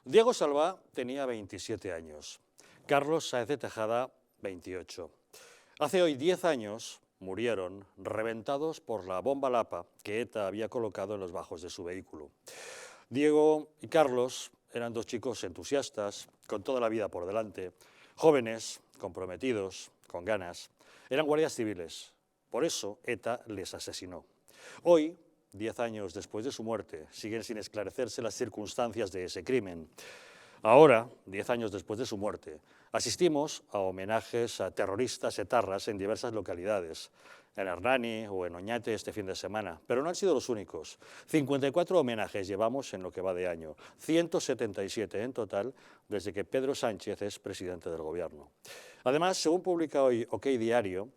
Diego Salvá tenía 27 años, Carlos Sáenz de Tejada 28. Hace hoy 10 años murieron reventados por la bomba Lapa que ETA había colocado en los bajos de su vehículo. Diego y Carlos eran dos chicos entusiastas, con toda la vida por delante, jóvenes, comprometidos, con ganas. Eran guardias civiles, por eso ETA les asesinó. Hoy, 10 años después de su muerte, siguen sin esclarecerse las circunstancias de ese crimen. Ahora, 10 años después de su muerte, asistimos a homenajes a terroristas etarras en diversas localidades, en Hernani o en Oñate este fin de semana, pero no han sido los únicos. 54 homenajes llevamos en lo que va de año, 177 en total desde que Pedro Sánchez es presidente del Gobierno. Además, según publica hoy OK Diario,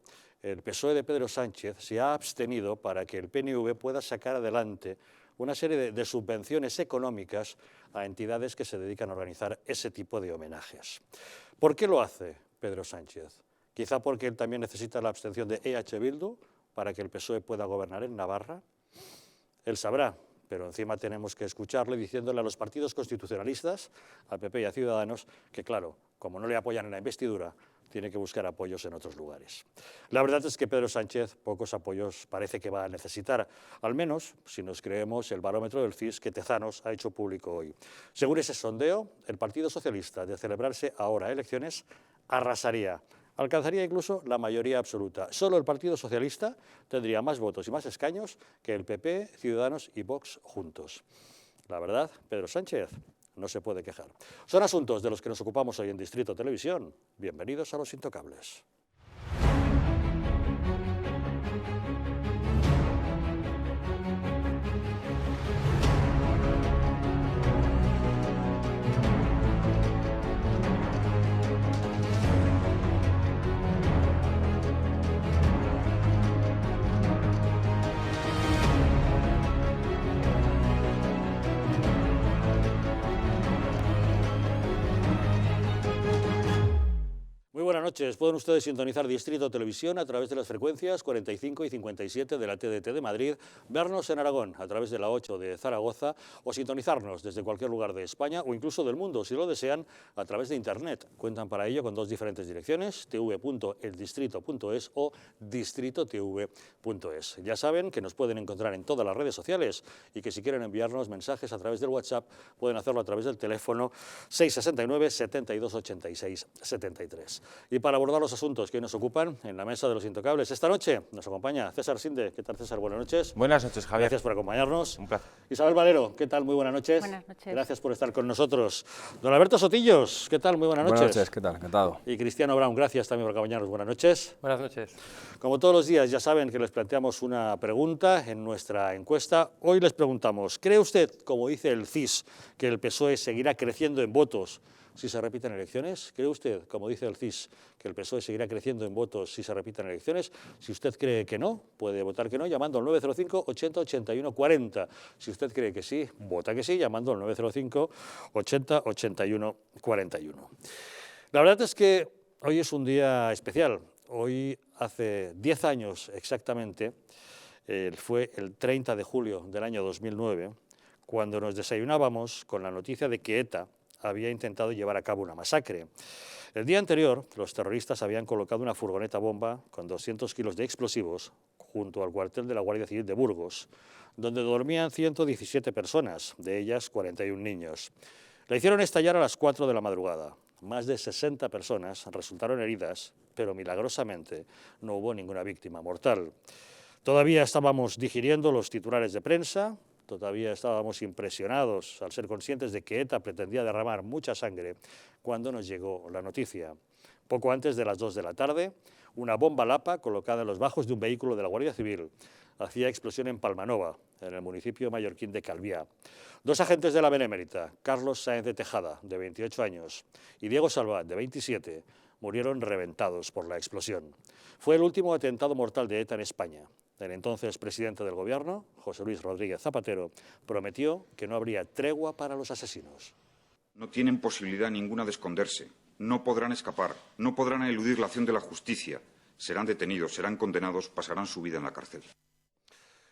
el PSOE de Pedro Sánchez se ha abstenido para que el PNV pueda sacar adelante una serie de subvenciones económicas a entidades que se dedican a organizar ese tipo de homenajes. ¿Por qué lo hace Pedro Sánchez? Quizá porque él también necesita la abstención de EH Bildu para que el PSOE pueda gobernar en Navarra. Él sabrá, pero encima tenemos que escucharle diciéndole a los partidos constitucionalistas, al PP y a Ciudadanos, que claro, como no le apoyan en la investidura, tiene que buscar apoyos en otros lugares. La verdad es que Pedro Sánchez pocos apoyos parece que va a necesitar, al menos si nos creemos el barómetro del CIS que Tezanos ha hecho público hoy. Según ese sondeo, el Partido Socialista, de celebrarse ahora elecciones, arrasaría, alcanzaría incluso la mayoría absoluta. Solo el Partido Socialista tendría más votos y más escaños que el PP, Ciudadanos y Vox juntos. La verdad, Pedro Sánchez no se puede quejar. Son asuntos de los que nos ocupamos hoy en Distrito Televisión. Bienvenidos a Los Intocables. Buenas noches. Pueden ustedes sintonizar Distrito Televisión a través de las frecuencias 45 y 57 de la TDT de Madrid, vernos en Aragón a través de la 8 de Zaragoza o sintonizarnos desde cualquier lugar de España o incluso del mundo, si lo desean, a través de Internet. Cuentan para ello con dos diferentes direcciones, tv.eldistrito.es o distritotv.es. Ya saben que nos pueden encontrar en todas las redes sociales y que si quieren enviarnos mensajes a través del WhatsApp pueden hacerlo a través del teléfono 669 72 86 73. Y para abordar los asuntos que hoy nos ocupan en la mesa de Los Intocables, esta noche nos acompaña César Sinde. ¿Qué tal, César? Buenas noches. Buenas noches, Javier. Gracias por acompañarnos. Un placer. Isabel Valero, ¿qué tal? Muy buenas noches. Buenas noches. Gracias por estar con nosotros. Don Alberto Sotillos, ¿qué tal? Muy buenas noches. Buenas noches, ¿qué tal? Encantado. Y Cristiano Brown, gracias también por acompañarnos. Buenas noches. Buenas noches. Como todos los días, ya saben que les planteamos una pregunta en nuestra encuesta. Hoy les preguntamos, ¿cree usted, como dice el CIS, que el PSOE seguirá creciendo en votos si se repiten elecciones? ¿Cree usted, como dice el CIS, que el PSOE seguirá creciendo en votos si se repiten elecciones? Si usted cree que no, puede votar que no llamando al 905 80 81 40. Si usted cree que sí, vota que sí llamando al 905 80 81 41. La verdad es que hoy es un día especial. Hoy, hace 10 años exactamente, fue el 30 de julio del año 2009, cuando nos desayunábamos con la noticia de que ETA había intentado llevar a cabo una masacre. El día anterior, los terroristas habían colocado una furgoneta bomba con 200 kilos de explosivos junto al cuartel de la Guardia Civil de Burgos, donde dormían 117 personas, de ellas 41 niños. La hicieron estallar a las 4 de la madrugada. Más de 60 personas resultaron heridas, pero milagrosamente no hubo ninguna víctima mortal. Todavía estábamos digiriendo los titulares de prensa. Todavía estábamos impresionados al ser conscientes de que ETA pretendía derramar mucha sangre cuando nos llegó la noticia. Poco antes de las 2 de la tarde, una bomba Lapa colocada en los bajos de un vehículo de la Guardia Civil hacía explosión en Palmanova, en el municipio mallorquín de Calviá. Dos agentes de la Benemérita, Carlos Sáenz de Tejada, de 28 años, y Diego Salvá, de 27, murieron reventados por la explosión. Fue el último atentado mortal de ETA en España. El entonces presidente del Gobierno, José Luis Rodríguez Zapatero, prometió que no habría tregua para los asesinos. No tienen posibilidad ninguna de esconderse, no podrán escapar, no podrán eludir la acción de la justicia. Serán detenidos, serán condenados, pasarán su vida en la cárcel.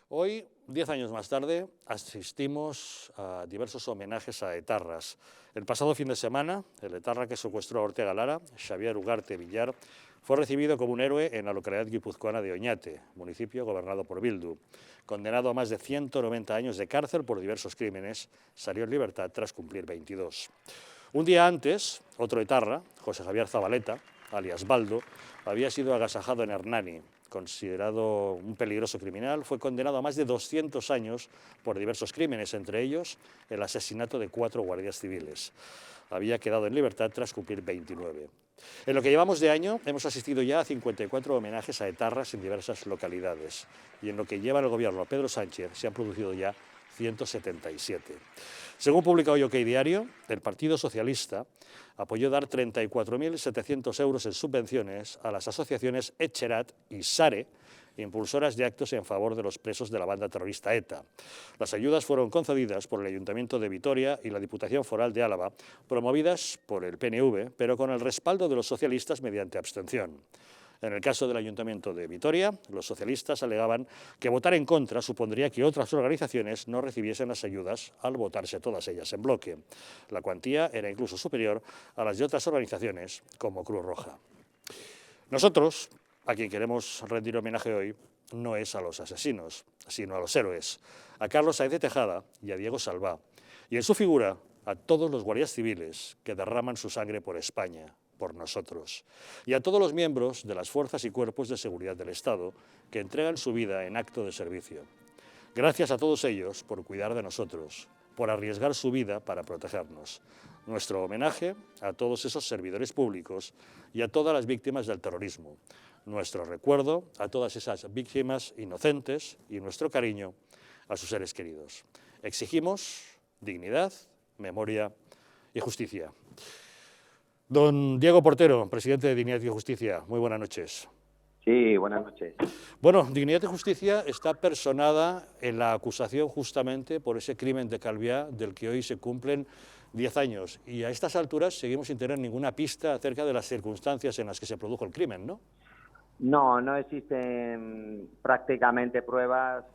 Hoy 10 años más tarde, asistimos a diversos homenajes a etarras. El pasado fin de semana, el etarra que secuestró a Ortega Lara, Xavier Ugarte Villar, fue recibido como un héroe en la localidad guipuzcoana de Oñate, municipio gobernado por Bildu. Condenado a más de 190 años de cárcel por diversos crímenes, salió en libertad tras cumplir 22. Un día antes, otro etarra, José Javier Zabaleta, alias Baldo, había sido agasajado en Hernani. Considerado un peligroso criminal, fue condenado a más de 200 años por diversos crímenes, entre ellos el asesinato de 4 guardias civiles. Había quedado en libertad tras cumplir 29. En lo que llevamos de año, hemos asistido ya a 54 homenajes a etarras en diversas localidades. Y en lo que lleva el gobierno Pedro Sánchez, se han producido ya 177. Según publica hoy OK Diario, el Partido Socialista apoyó dar 34.700 euros en subvenciones a las asociaciones Etxerat y Sare, impulsoras de actos en favor de los presos de la banda terrorista ETA. Las ayudas fueron concedidas por el Ayuntamiento de Vitoria y la Diputación Foral de Álava, promovidas por el PNV, pero con el respaldo de los socialistas mediante abstención. En el caso del Ayuntamiento de Vitoria, los socialistas alegaban que votar en contra supondría que otras organizaciones no recibiesen las ayudas al votarse todas ellas en bloque. La cuantía era incluso superior a las de otras organizaciones, como Cruz Roja. Nosotros, a quien queremos rendir homenaje hoy, no es a los asesinos, sino a los héroes, a Carlos Saez de Tejada y a Diego Salvá, y en su figura a todos los guardias civiles que derraman su sangre por España, por nosotros, y a todos los miembros de las fuerzas y cuerpos de seguridad del Estado que entregan su vida en acto de servicio. Gracias a todos ellos por cuidar de nosotros, por arriesgar su vida para protegernos. Nuestro homenaje a todos esos servidores públicos y a todas las víctimas del terrorismo. Nuestro recuerdo a todas esas víctimas inocentes y nuestro cariño a sus seres queridos. Exigimos dignidad, memoria y justicia. Don Diego Portero, presidente de Dignidad y Justicia, muy buenas noches. Sí, buenas noches. Bueno, Dignidad y Justicia está personada en la acusación justamente por ese crimen de Calviá del que hoy se cumplen 10 años. Y a estas alturas seguimos sin tener ninguna pista acerca de las circunstancias en las que se produjo el crimen, ¿no? No existen prácticamente pruebas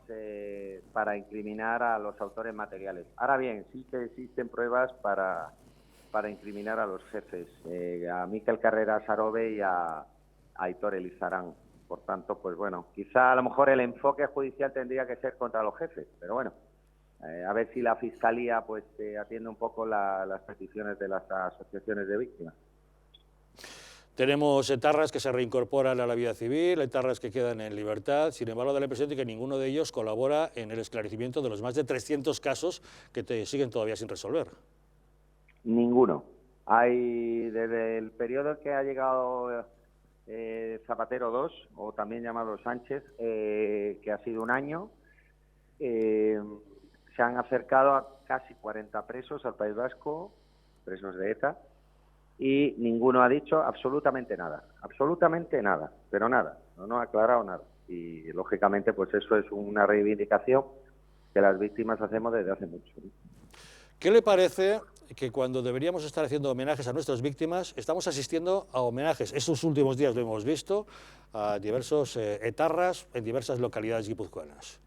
para incriminar a los autores materiales. Ahora bien, sí que existen pruebas para incriminar a los jefes, a Miquel Carrera Sarobe y a Aitor Elizarán. Por tanto, pues bueno, quizá a lo mejor el enfoque judicial tendría que ser contra los jefes, pero bueno, a ver si la Fiscalía pues atiende un poco las peticiones de las asociaciones de víctimas. Tenemos etarras que se reincorporan a la vida civil, etarras que quedan en libertad, sin embargo da la impresión de que ninguno de ellos colabora en el esclarecimiento de los más de 300 casos que siguen todavía sin resolver. Ninguno. Hay, desde el periodo en que ha llegado Zapatero 2, o también llamado Sánchez, que ha sido un año, se han acercado a casi 40 presos al País Vasco, presos de ETA, y ninguno ha dicho absolutamente nada, pero nada, no ha aclarado nada. Y lógicamente pues eso es una reivindicación que las víctimas hacemos desde hace mucho. ¿Qué le parece que cuando deberíamos estar haciendo homenajes a nuestras víctimas, estamos asistiendo a homenajes? Estos últimos días lo hemos visto, a diversos etarras en diversas localidades guipuzcoanas.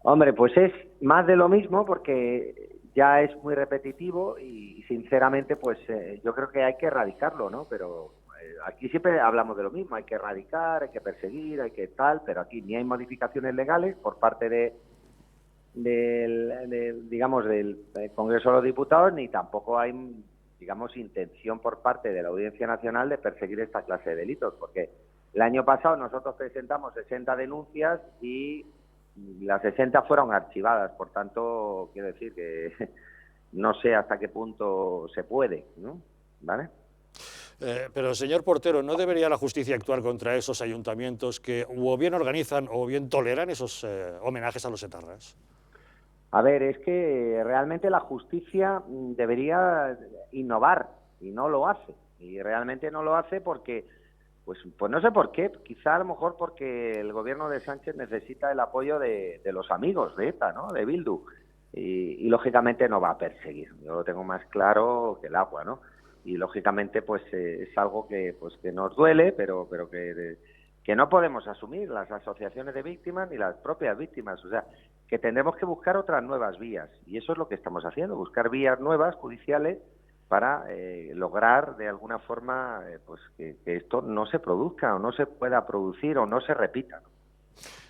Hombre, pues es más de lo mismo porque ya es muy repetitivo y sinceramente pues yo creo que hay que erradicarlo, ¿no? Pero aquí siempre hablamos de lo mismo, hay que erradicar, hay que perseguir, hay que tal, pero aquí ni hay modificaciones legales por parte del Congreso de los Diputados, ni tampoco hay, digamos, intención por parte de la Audiencia Nacional de perseguir esta clase de delitos, porque el año pasado nosotros presentamos 60 denuncias y las 60 fueron archivadas, por tanto, quiero decir que no sé hasta qué punto se puede, ¿no? ¿Vale? Pero, señor Portero, ¿no debería la justicia actuar contra esos ayuntamientos que o bien organizan o bien toleran esos homenajes a los etarras? A ver, es que realmente la justicia debería innovar y no lo hace. Y realmente no lo hace porque, pues no sé por qué, quizá a lo mejor porque el gobierno de Sánchez necesita el apoyo de los amigos de ETA, ¿no? De Bildu. Y lógicamente no va a perseguir. Yo lo tengo más claro que el agua, ¿no? Y lógicamente pues es algo que nos duele, pero que no podemos asumir las asociaciones de víctimas ni las propias víctimas. O sea, que tendremos que buscar otras nuevas vías. Y eso es lo que estamos haciendo, buscar vías nuevas, judiciales, para lograr de alguna forma pues que esto no se produzca o no se pueda producir o no se repita, ¿no?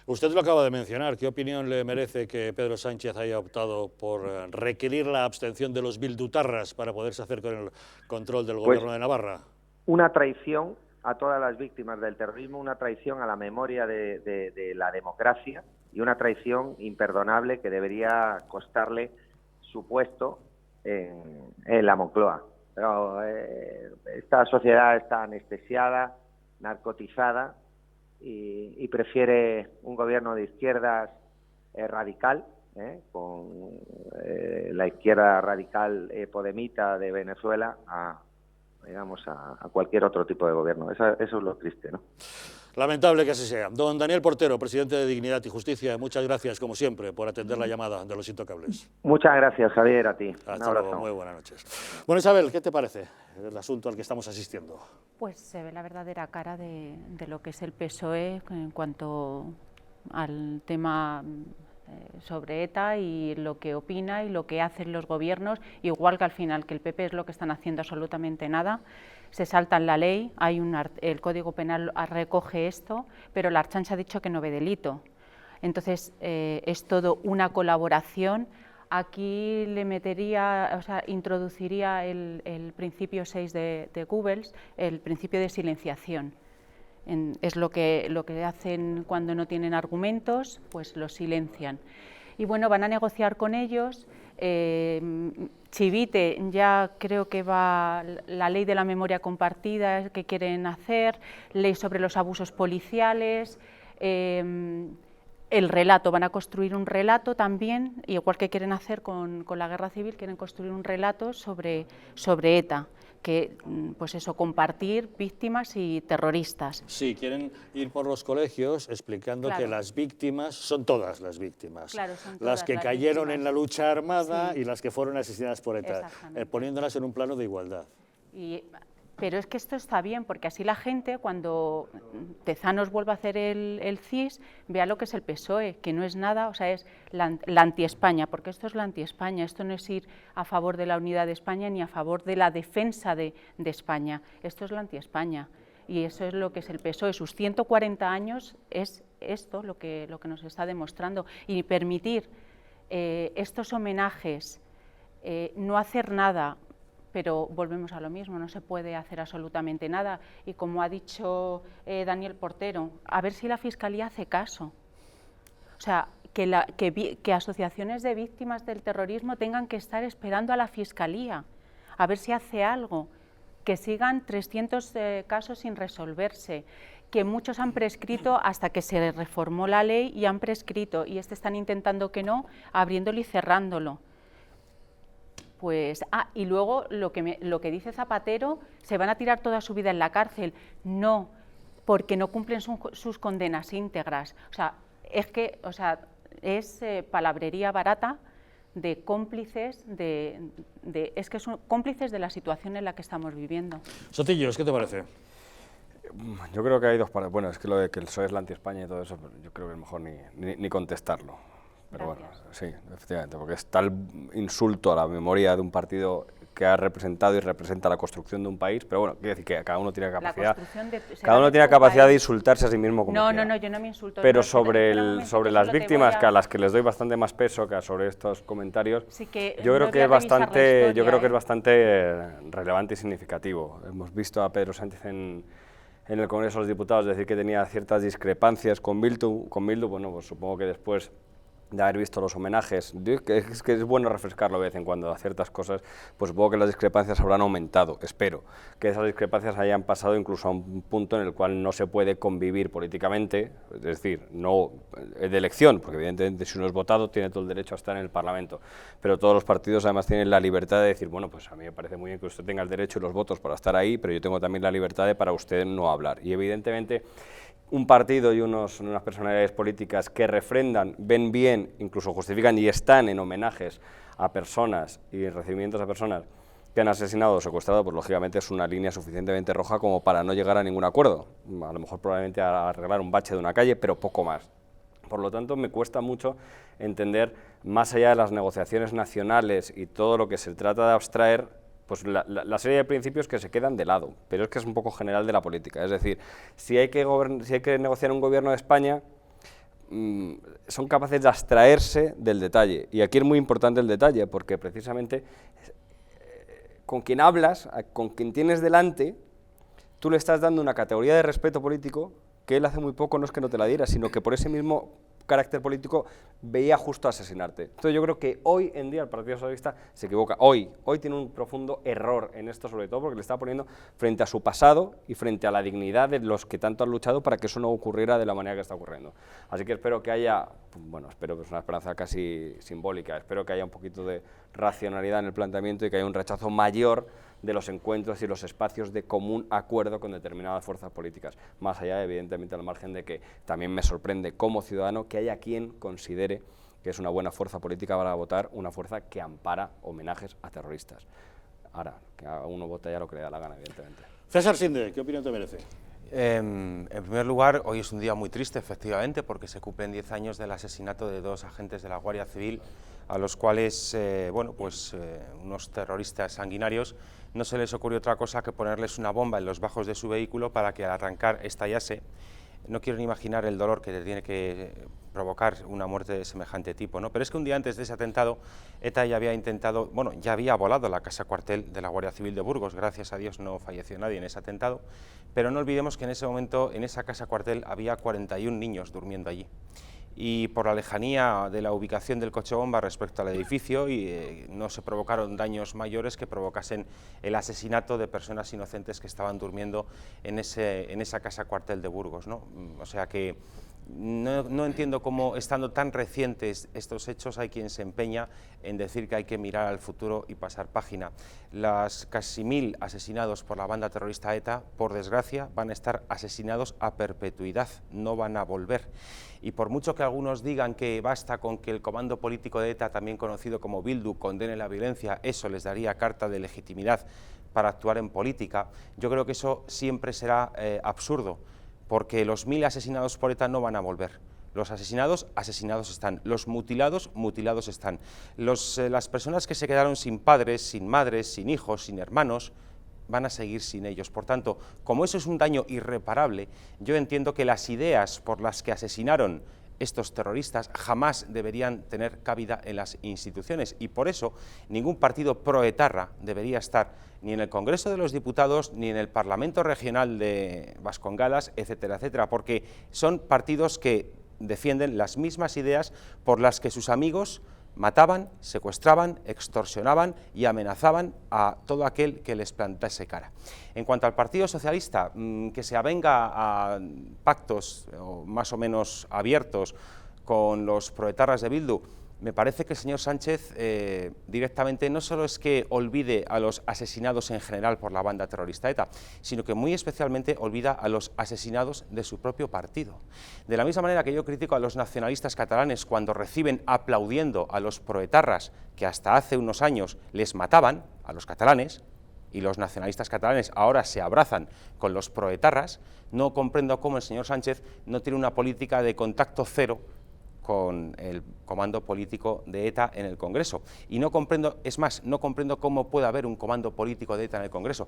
Usted lo acaba de mencionar. ¿Qué opinión le merece que Pedro Sánchez haya optado por requerir la abstención de los bildutarras para poderse hacer con el control del gobierno de Navarra? Una traición a todas las víctimas del terrorismo, una traición a la memoria de la democracia y una traición imperdonable que debería costarle su puesto en la Moncloa. Pero esta sociedad está anestesiada, narcotizada, y prefiere un gobierno de izquierdas radical, con la izquierda radical podemita de Venezuela, a cualquier otro tipo de gobierno. Eso es lo triste, ¿no? Lamentable que así sea. Don Daniel Portero, presidente de Dignidad y Justicia, muchas gracias, como siempre, por atender la llamada de Los Intocables. Muchas gracias, Javier, a ti. Hasta luego, muy buenas noches. Bueno, Isabel, ¿qué te parece el asunto al que estamos asistiendo? Pues se ve la verdadera cara de lo que es el PSOE en cuanto al tema sobre ETA y lo que opina y lo que hacen los gobiernos, igual que al final que el PP es lo que están haciendo absolutamente nada. Se saltan la ley, el Código Penal recoge esto, pero la Ertzaintza ha dicho que no ve delito. Entonces es todo una colaboración. Aquí le metería, o sea, introduciría el principio 6 de Goebbels, el principio de silenciación. Es lo que hacen cuando no tienen argumentos, pues los silencian. Y bueno, van a negociar con ellos. Chivite, ya creo que va la ley de la memoria compartida que quieren hacer, ley sobre los abusos policiales, el relato, van a construir un relato también, igual que quieren hacer con la guerra civil, quieren construir un relato sobre ETA, que, pues eso, compartir víctimas y terroristas. Sí, quieren ir por los colegios explicando que las víctimas son todas las víctimas, claro, son todas las que cayeron en la lucha armada, sí, y las que fueron asesinadas por ETA, poniéndolas en un plano de igualdad. Pero es que esto está bien, porque así la gente, cuando Tezanos vuelva a hacer el CIS, vea lo que es el PSOE, que no es nada, o sea, es la anti-España, porque esto es la anti-España, esto no es ir a favor de la unidad de España ni a favor de la defensa de España, esto es la anti-España, y eso es lo que es el PSOE. Sus 140 años es esto lo que nos está demostrando, y permitir estos homenajes, no hacer nada. Pero volvemos a lo mismo, no se puede hacer absolutamente nada. Y como ha dicho Daniel Portero, a ver si la Fiscalía hace caso. O sea, que asociaciones de víctimas del terrorismo tengan que estar esperando a la Fiscalía, a ver si hace algo. Que sigan 300 casos sin resolverse, que muchos han prescrito hasta que se reformó la ley y han prescrito, y están intentando que no, abriéndolo y cerrándolo. Pues, y luego lo que dice Zapatero, se van a tirar toda su vida en la cárcel. No, porque no cumplen sus condenas íntegras. O sea, es palabrería barata de cómplices, es que son cómplices de la situación en la que estamos viviendo. Sotillos, ¿qué te parece? Yo creo que hay dos partes. Bueno, es que lo de que el PSOE es la anti-España y todo eso, yo creo que es mejor ni contestarlo. Pero Gracias. bueno, sí, efectivamente, porque es tal insulto a la memoria de un partido que ha representado y representa la construcción de un país, pero bueno, quiero decir que cada uno tiene capacidad, de insultarse a sí mismo como quiera. No, yo no me insulto. Pero sobre las víctimas, que a las que les doy bastante más peso que sobre estos comentarios, sí, que yo creo que es bastante relevante y significativo. Hemos visto a Pedro Sánchez en el Congreso de los Diputados decir que tenía ciertas discrepancias con Bildu, bueno, pues supongo que después de haber visto los homenajes, es que es bueno refrescarlo de vez en cuando a ciertas cosas, pues supongo que las discrepancias habrán aumentado, espero que esas discrepancias hayan pasado incluso a un punto en el cual no se puede convivir políticamente, es decir, no de elección, porque evidentemente si uno es votado tiene todo el derecho a estar en el Parlamento, pero todos los partidos además tienen la libertad de decir, bueno, pues a mí me parece muy bien que usted tenga el derecho y los votos para estar ahí, pero yo tengo también la libertad de para usted no hablar, y evidentemente un partido y unas personalidades políticas que refrendan, ven bien, incluso justifican y están en homenajes a personas y en recibimientos a personas que han asesinado o secuestrado, pues lógicamente es una línea suficientemente roja como para no llegar a ningún acuerdo. A lo mejor probablemente a arreglar un bache de una calle, pero poco más. Por lo tanto, me cuesta mucho entender, más allá de las negociaciones nacionales y todo lo que se trata de abstraer, pues la serie de principios que se quedan de lado, pero es que es un poco general de la política. Es decir, si hay que negociar un gobierno de España, son capaces de abstraerse del detalle. Y aquí es muy importante el detalle, porque precisamente con quien hablas, con quien tienes delante, tú le estás dando una categoría de respeto político que él hace muy poco no es que no te la diera, sino que por ese mismo carácter político veía justo asesinarte. Entonces yo creo que hoy en día el Partido Socialista se equivoca. Hoy tiene un profundo error en esto, sobre todo porque le está poniendo frente a su pasado y frente a la dignidad de los que tanto han luchado para que eso no ocurriera de la manera que está ocurriendo. Así que espero que haya, bueno, espero que es una esperanza casi simbólica, espero que haya un poquito de racionalidad en el planteamiento y que haya un rechazo mayor de los encuentros y los espacios de común acuerdo con determinadas fuerzas políticas, más allá, evidentemente, al margen de que también me sorprende como ciudadano que haya quien considere que es una buena fuerza política para votar una fuerza que ampara homenajes a terroristas. Ahora, que a uno vota ya lo que le da la gana, evidentemente. César Sinde, ¿qué opinión te merece? En primer lugar, hoy es un día muy triste, efectivamente, porque se cumplen 10 años del asesinato de 2 agentes de la Guardia Civil, a los cuales, unos terroristas sanguinarios, no se les ocurrió otra cosa que ponerles una bomba en los bajos de su vehículo para que al arrancar estallase. No quiero ni imaginar el dolor que te tiene que provocar una muerte de semejante tipo, ¿no? Pero es que un día antes de ese atentado, ETA ya había volado la casa cuartel de la Guardia Civil de Burgos. Gracias a Dios no falleció nadie en ese atentado, pero no olvidemos que en ese momento, en esa casa cuartel, había 41 niños durmiendo allí. Y por la lejanía de la ubicación del coche bomba respecto al edificio, no se provocaron daños mayores que provocasen el asesinato de personas inocentes que estaban durmiendo en esa casa cuartel de Burgos, ¿no? O sea que no entiendo cómo, estando tan recientes estos hechos, hay quien se empeña en decir que hay que mirar al futuro y pasar página. Las casi 1000 asesinados por la banda terrorista ETA, por desgracia, van a estar asesinados a perpetuidad, no van a volver. Y por mucho que algunos digan que basta con que el comando político de ETA, también conocido como Bildu, condene la violencia, eso les daría carta de legitimidad para actuar en política, yo creo que eso siempre será absurdo, porque los 1000 asesinados por ETA no van a volver. Los asesinados, asesinados están. Los mutilados, mutilados están. Las personas que se quedaron sin padres, sin madres, sin hijos, sin hermanos, van a seguir sin ellos. Por tanto, como eso es un daño irreparable, yo entiendo que las ideas por las que asesinaron estos terroristas jamás deberían tener cabida en las instituciones, y por eso ningún partido proetarra debería estar ni en el Congreso de los Diputados ni en el Parlamento Regional de Vascongadas, etcétera, etcétera, porque son partidos que defienden las mismas ideas por las que sus amigos mataban, secuestraban, extorsionaban y amenazaban a todo aquel que les plantase cara. En cuanto al Partido Socialista, que se avenga a pactos más o menos abiertos con los proetarras de Bildu, me parece que el señor Sánchez directamente no solo es que olvide a los asesinados en general por la banda terrorista ETA, sino que muy especialmente olvida a los asesinados de su propio partido. De la misma manera que yo critico a los nacionalistas catalanes cuando reciben aplaudiendo a los proetarras que hasta hace unos años les mataban, a los catalanes, y los nacionalistas catalanes ahora se abrazan con los proetarras, no comprendo cómo el señor Sánchez no tiene una política de contacto cero con el comando político de ETA en el Congreso. Y no comprendo, es más, no comprendo cómo puede haber un comando político de ETA en el Congreso.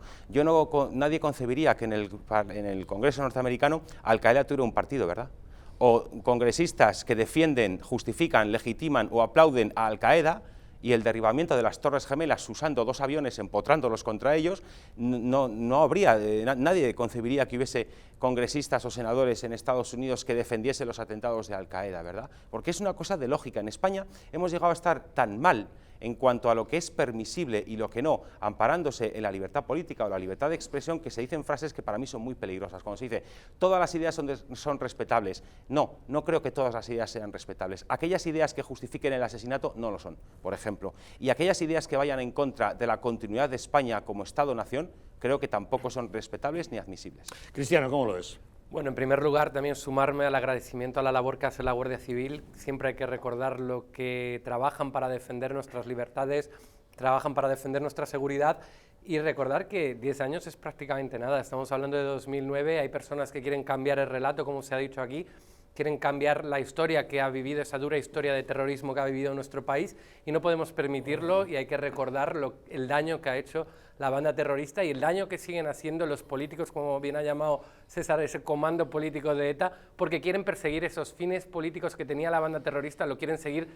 Nadie concebiría que en el Congreso norteamericano Al-Qaeda tuviera un partido, ¿verdad? O congresistas que defienden, justifican, legitiman o aplauden a Al-Qaeda y el derribamiento de las Torres Gemelas usando 2 aviones, empotrándolos contra ellos, no habría, nadie concebiría que hubiese congresistas o senadores en Estados Unidos que defendiesen los atentados de Al-Qaeda, ¿verdad? Porque es una cosa de lógica. En España hemos llegado a estar tan mal en cuanto a lo que es permisible y lo que no, amparándose en la libertad política o la libertad de expresión, que se dicen frases que para mí son muy peligrosas, cuando se dice, todas las ideas son respetables. No creo que todas las ideas sean respetables. Aquellas ideas que justifiquen el asesinato no lo son, por ejemplo, y aquellas ideas que vayan en contra de la continuidad de España como Estado-nación, creo que tampoco son respetables ni admisibles. Cristiano, ¿cómo lo ves? Bueno, en primer lugar, también sumarme al agradecimiento a la labor que hace la Guardia Civil. Siempre hay que recordar lo que trabajan para defender nuestras libertades, trabajan para defender nuestra seguridad. Y recordar que 10 años es prácticamente nada, estamos hablando de 2009, hay personas que quieren cambiar el relato, como se ha dicho aquí, quieren cambiar la historia que ha vivido, esa dura historia de terrorismo que ha vivido nuestro país, y no podemos permitirlo, y hay que recordar el daño que ha hecho la banda terrorista y el daño que siguen haciendo los políticos, como bien ha llamado César, ese comando político de ETA, porque quieren perseguir esos fines políticos que tenía la banda terrorista, lo quieren seguir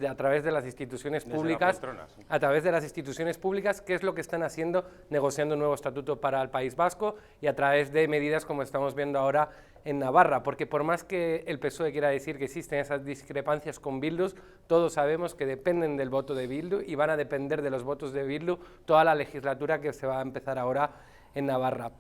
a través de las instituciones públicas, a través de las instituciones públicas, que es lo que están haciendo, negociando un nuevo estatuto para el País Vasco y a través de medidas como estamos viendo ahora en Navarra, porque por más que el PSOE quiera decir que existen esas discrepancias con Bildu, todos sabemos que dependen del voto de Bildu y van a depender de los votos de Bildu toda la legislatura que se va a empezar ahora en Navarra.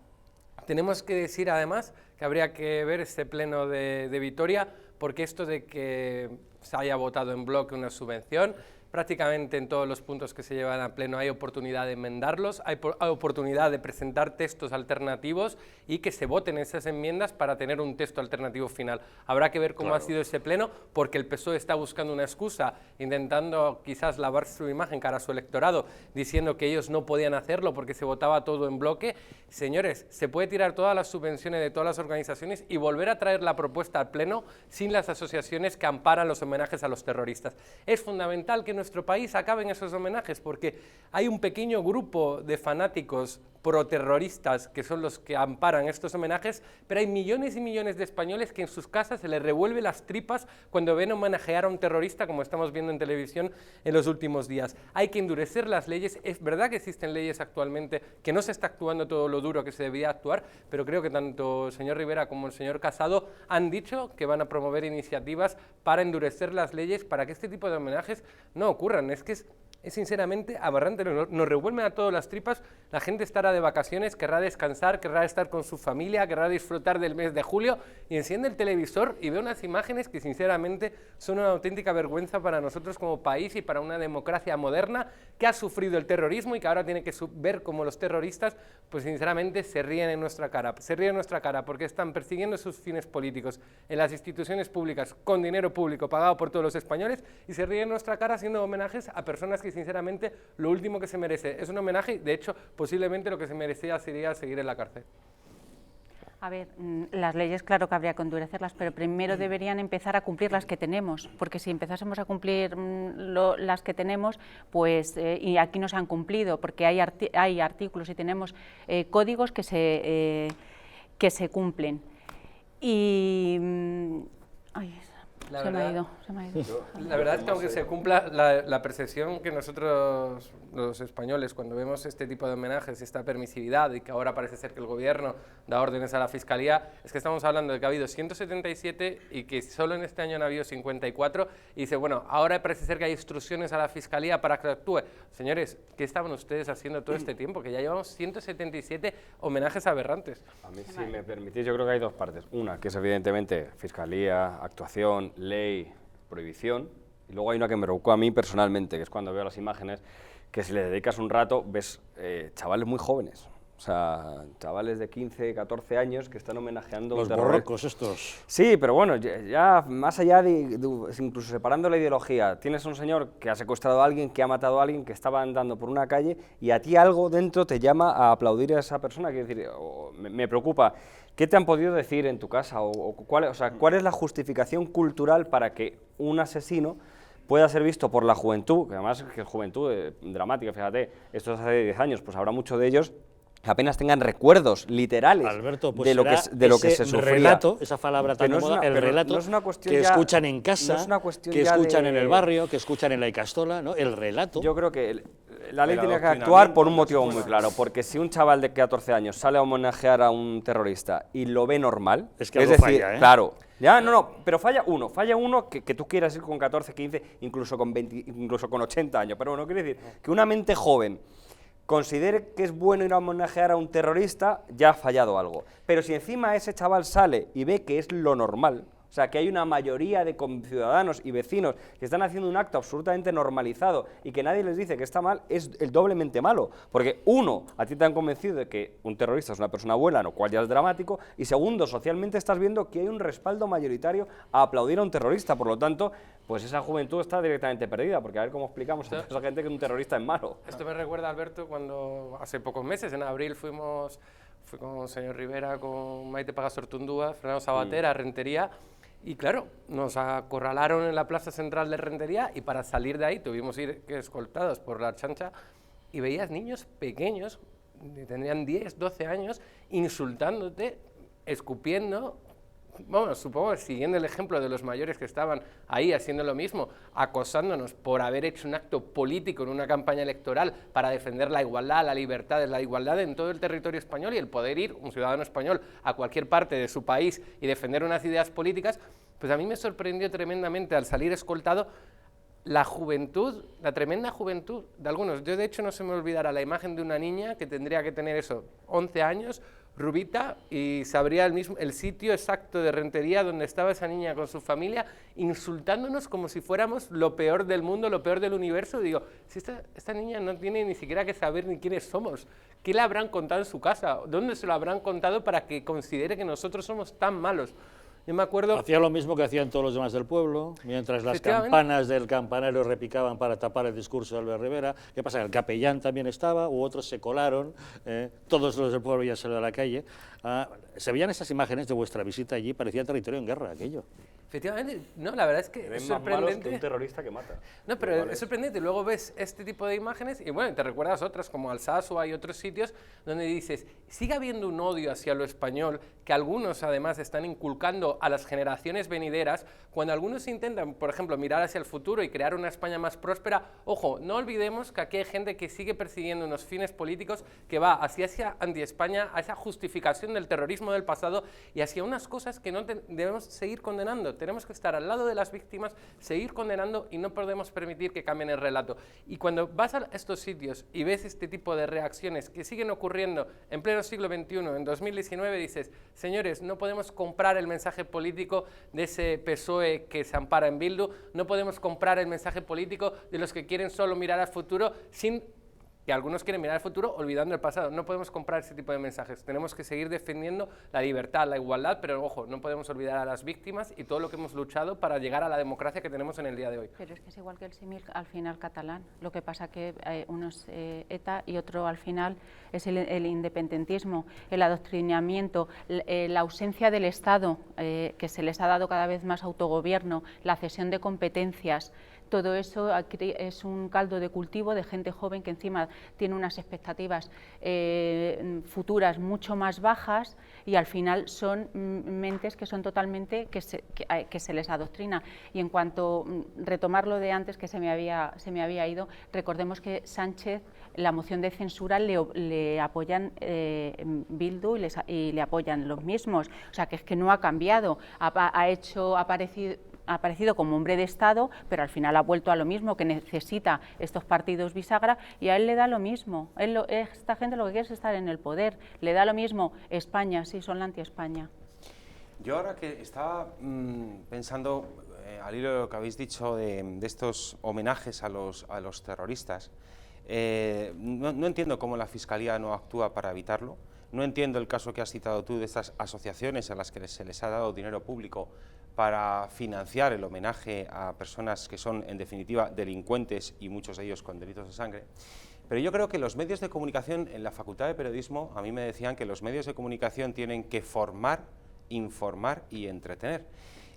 Tenemos que decir además que habría que ver este pleno de Vitoria, porque esto de que se haya votado en bloque una subvención, prácticamente en todos los puntos que se llevan a pleno hay oportunidad de enmendarlos, hay oportunidad de presentar textos alternativos y que se voten esas enmiendas para tener un texto alternativo final. Habrá que ver cómo ha sido ese pleno, porque el PSOE está buscando una excusa, intentando quizás lavar su imagen cara a su electorado, diciendo que ellos no podían hacerlo porque se votaba todo en bloque. Señores, se puede tirar todas las subvenciones de todas las organizaciones y volver a traer la propuesta al pleno sin las asociaciones que amparan los homenajes a los terroristas. Es fundamental que en nuestro país acaben esos homenajes, porque hay un pequeño grupo de fanáticos proterroristas que son los que amparan estos homenajes, pero hay millones y millones de españoles que en sus casas se les revuelve las tripas cuando ven homenajear a un terrorista, como estamos viendo en televisión en los últimos días. Hay que endurecer las leyes. Es verdad que existen leyes actualmente que no se está actuando todo lo duro que se debería actuar, pero creo que tanto el señor Rivera como el señor Casado han dicho que van a promover iniciativas para endurecer las leyes para que este tipo de homenajes no ocurran. Es que es sinceramente aberrante, nos revuelven a todas las tripas, la gente estará de vacaciones, querrá descansar, querrá estar con su familia, querrá disfrutar del mes de julio y enciende el televisor y ve unas imágenes que sinceramente son una auténtica vergüenza para nosotros como país y para una democracia moderna que ha sufrido el terrorismo y que ahora tiene que ver cómo los terroristas, pues sinceramente se ríen en nuestra cara porque están persiguiendo sus fines políticos en las instituciones públicas con dinero público pagado por todos los españoles y se ríen en nuestra cara haciendo homenajes a personas que sinceramente lo último que se merece es un homenaje. De hecho, posiblemente lo que se merecía sería seguir en la cárcel. A ver, las leyes claro que habría que endurecerlas, pero primero deberían empezar a cumplir las que tenemos, porque si empezásemos a cumplir las que tenemos, pues y aquí no se han cumplido, porque hay artículos y tenemos códigos que se cumplen. Y se me ha ido. La verdad es que aunque se cumpla la percepción que nosotros, los españoles, cuando vemos este tipo de homenajes, esta permisividad y que ahora parece ser que el gobierno da órdenes a la Fiscalía, es que estamos hablando de que ha habido 177 y que solo en este año han habido 54 y dice, bueno, ahora parece ser que hay instrucciones a la Fiscalía para que actúe. Señores, ¿qué estaban ustedes haciendo todo este tiempo? Que ya llevamos 177 homenajes aberrantes. A mí, si me permitís, yo creo que hay dos partes. Una, que es evidentemente Fiscalía, actuación, ley, prohibición, y luego hay una que me provocó a mí personalmente, que es cuando veo las imágenes, que si le dedicas un rato ves chavales muy jóvenes, o sea, chavales de 15, 14 años que están homenajeando... Los borrocos estos. Sí, pero bueno, ya más allá de incluso separando la ideología, tienes un señor que ha secuestrado a alguien, que ha matado a alguien, que estaba andando por una calle y a ti algo dentro te llama a aplaudir a esa persona, quiero decir, me preocupa. ¿Qué te han podido decir en tu casa? ¿Cuál es la justificación cultural para que un asesino pueda ser visto por la juventud, que además es juventud dramática, fíjate, esto es hace 10 años, pues habrá muchos de ellos que apenas tengan recuerdos literales, Alberto, pues de lo que se sufría. Relato, esa palabra tan de moda, el relato no es una cuestión que ya, escuchan en casa, que escuchan en el barrio, que escuchan en la Icastola, ¿no? El relato. Yo creo que la ley tiene que actuar por un motivo muy claro, porque si un chaval de 14 años sale a homenajear a un terrorista y lo ve normal, es que algo falla, ¿eh? Claro, ya, no, pero falla uno que tú quieras ir con 14, 15, incluso con 20, incluso con 80 años, pero bueno, quiere decir que una mente joven considere que es bueno ir a homenajear a un terrorista, ya ha fallado algo. Pero si encima ese chaval sale y ve que es lo normal, O sea, que hay una mayoría de ciudadanos y vecinos que están haciendo un acto absolutamente normalizado y que nadie les dice que está mal, es el doblemente malo. Porque uno, a ti te han convencido de que un terrorista es una persona buena, lo cual ya es dramático, y segundo, socialmente estás viendo que hay un respaldo mayoritario a aplaudir a un terrorista. Por lo tanto, pues esa juventud está directamente perdida, porque a ver cómo explicamos a esa gente que un terrorista es malo. Esto me recuerda, Alberto, cuando hace pocos meses, en abril, fui con el señor Rivera, con Maite Pagasortundúa, Fernando Sabater, a Rentería, y claro, nos acorralaron en la plaza central de Rentería y para salir de ahí tuvimos que ir escoltados por la Ertzaintza y veías niños pequeños, tendrían 10, 12 años, insultándote, escupiendo, bueno, supongo siguiendo el ejemplo de los mayores que estaban ahí haciendo lo mismo, acosándonos por haber hecho un acto político en una campaña electoral para defender la igualdad en todo el territorio español y el poder ir, un ciudadano español, a cualquier parte de su país y defender unas ideas políticas. Pues a mí me sorprendió tremendamente al salir escoltado la juventud, la tremenda juventud de algunos. Yo de hecho no se me olvidará la imagen de una niña que tendría que tener 11 años, rubita, y sabría el sitio exacto de Rentería donde estaba esa niña con su familia, insultándonos como si fuéramos lo peor del mundo, lo peor del universo. Digo, si esta niña no tiene ni siquiera que saber ni quiénes somos, ¿qué le habrán contado en su casa? ¿Dónde se lo habrán contado para que considere que nosotros somos tan malos? Yo me acuerdo... Hacía lo mismo que hacían todos los demás del pueblo, mientras las campanas del campanero repicaban para tapar el discurso de Albert Rivera. ¿Qué pasa? El capellán también estaba, u otros se colaron, todos los del pueblo ya salieron a la calle. Se veían esas imágenes de vuestra visita allí, parecía territorio en guerra aquello. Efectivamente, no, la verdad es que es sorprendente. Que un terrorista que mata. No, pero es sorprendente. Luego ves este tipo de imágenes y bueno, te recuerdas otras como Alsasua y otros sitios donde dices, sigue habiendo un odio hacia lo español que algunos además están inculcando a las generaciones venideras, cuando algunos intentan, por ejemplo, mirar hacia el futuro y crear una España más próspera. Ojo, no olvidemos que aquí hay gente que sigue persiguiendo unos fines políticos que va hacia esa anti-España, a esa justificación del terrorismo del pasado y hacia unas cosas que no debemos seguir condenando. Tenemos que estar al lado de las víctimas, seguir condenando y no podemos permitir que cambien el relato. Y cuando vas a estos sitios y ves este tipo de reacciones que siguen ocurriendo en pleno siglo XXI, en 2019, dices, señores, no podemos comprar el mensaje político de ese PSOE que se ampara en Bildu, no podemos comprar el mensaje político de los que quieren solo mirar al futuro sin... que algunos quieren mirar al futuro olvidando el pasado. No podemos comprar ese tipo de mensajes. Tenemos que seguir defendiendo la libertad, la igualdad, pero ojo, no podemos olvidar a las víctimas y todo lo que hemos luchado para llegar a la democracia que tenemos en el día de hoy. Pero es que es igual que el símil al final catalán. Lo que pasa que uno es ETA y otro al final es el independentismo, el adoctrinamiento, la ausencia del Estado, que se les ha dado cada vez más autogobierno, la cesión de competencias. Todo eso es un caldo de cultivo de gente joven que encima tiene unas expectativas futuras mucho más bajas y al final son mentes que son totalmente, que se les adoctrina. Y en cuanto retomar lo de antes que se me había ido, recordemos que Sánchez, la moción de censura le apoyan Bildu y le apoyan los mismos. O sea que es que no ha cambiado, ha aparecido como hombre de Estado, pero al final ha vuelto a lo mismo, que necesita estos partidos bisagra y a él le da lo mismo. Esta gente lo que quiere es estar en el poder, le da lo mismo España, sí, son la anti-España. Yo ahora que estaba pensando, al hilo de lo que habéis dicho de estos homenajes a los terroristas, no entiendo cómo la Fiscalía no actúa para evitarlo. No entiendo el caso que has citado tú de estas asociaciones a las que se les ha dado dinero público para financiar el homenaje a personas que son, en definitiva, delincuentes y muchos de ellos con delitos de sangre. Pero yo creo que los medios de comunicación, en la Facultad de Periodismo, a mí me decían que los medios de comunicación tienen que formar, informar y entretener.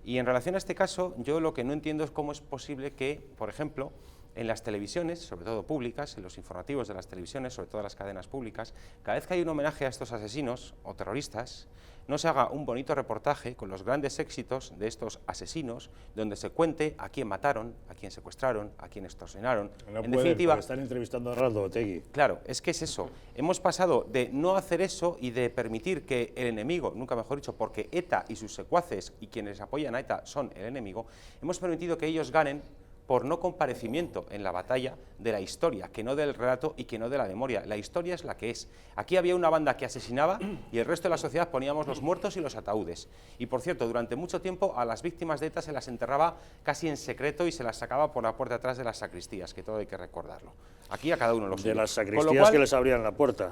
Y en relación a este caso, yo lo que no entiendo es cómo es posible que, por ejemplo, en las televisiones, sobre todo públicas, en los informativos de las televisiones, sobre todo las cadenas públicas, cada vez que hay un homenaje a estos asesinos o terroristas, no se haga un bonito reportaje con los grandes éxitos de estos asesinos, donde se cuente a quién mataron, a quién secuestraron, a quién extorsionaron. En definitiva, están entrevistando a Arnaldo Otegi. Claro, es que es eso. Hemos pasado de no hacer eso y de permitir que el enemigo, nunca mejor dicho, porque ETA y sus secuaces y quienes apoyan a ETA son el enemigo, hemos permitido que ellos ganen por no comparecimiento en la batalla de la historia, que no del relato y que no de la memoria. La historia es la que es. Aquí había una banda que asesinaba y el resto de la sociedad poníamos los muertos y los ataúdes. Y por cierto, durante mucho tiempo a las víctimas de ETA se las enterraba casi en secreto y se las sacaba por la puerta atrás de las sacristías, que todo hay que recordarlo. Aquí a cada uno lo suyo. De las sacristías que les abrían la puerta.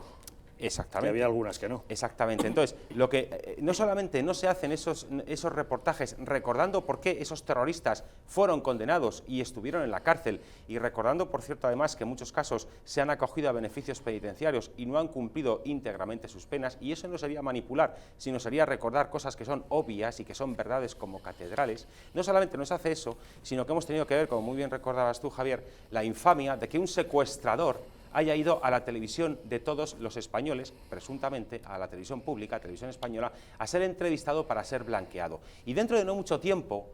Exactamente. Que había algunas que no. Exactamente. Entonces, lo que no solamente no se hacen esos reportajes recordando por qué esos terroristas fueron condenados y estuvieron en la cárcel, y recordando, por cierto, además, que en muchos casos se han acogido a beneficios penitenciarios y no han cumplido íntegramente sus penas, y eso no sería manipular, sino sería recordar cosas que son obvias y que son verdades como catedrales. No solamente nos hace eso, sino que hemos tenido que ver, como muy bien recordabas tú, Javier, la infamia de que un secuestrador haya ido a la televisión de todos los españoles, presuntamente a la televisión pública, televisión española, a ser entrevistado para ser blanqueado. Y dentro de no mucho tiempo,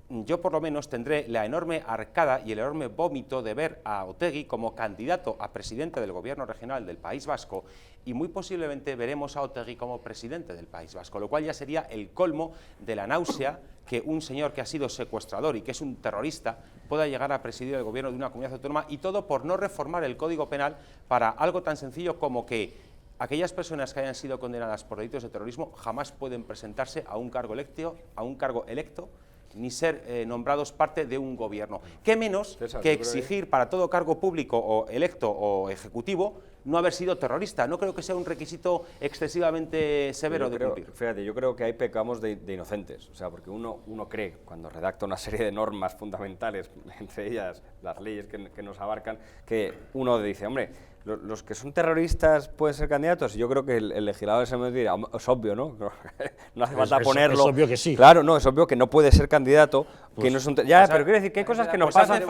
yo por lo menos tendré la enorme arcada y el enorme vómito de ver a Otegi como candidato a presidente del Gobierno regional del País Vasco, y muy posiblemente veremos a Otegi como presidente del País Vasco, lo cual ya sería el colmo de la náusea que un señor que ha sido secuestrador y que es un terrorista pueda llegar a presidir el gobierno de una comunidad autónoma, y todo por no reformar el Código Penal para algo tan sencillo como que aquellas personas que hayan sido condenadas por delitos de terrorismo jamás pueden presentarse a un cargo electo, ni ser nombrados parte de un gobierno. ¿Qué menos que exigir para todo cargo público o electo o ejecutivo no haber sido terrorista? No creo que sea un requisito excesivamente severo de cumplir. Fíjate, yo creo que ahí pecamos de inocentes, o sea, porque uno cree, cuando redacta una serie de normas fundamentales, entre ellas las leyes que nos abarcan, que uno dice, hombre, los que son terroristas pueden ser candidatos. Yo creo que el legislador se me dirá, es obvio, ¿no? No hace falta ponerlo. Es obvio que sí. Claro, no, es obvio que no puede ser candidato, pues, que no es un ya, o sea, pero quiero decir que hay cosas que nos pasan,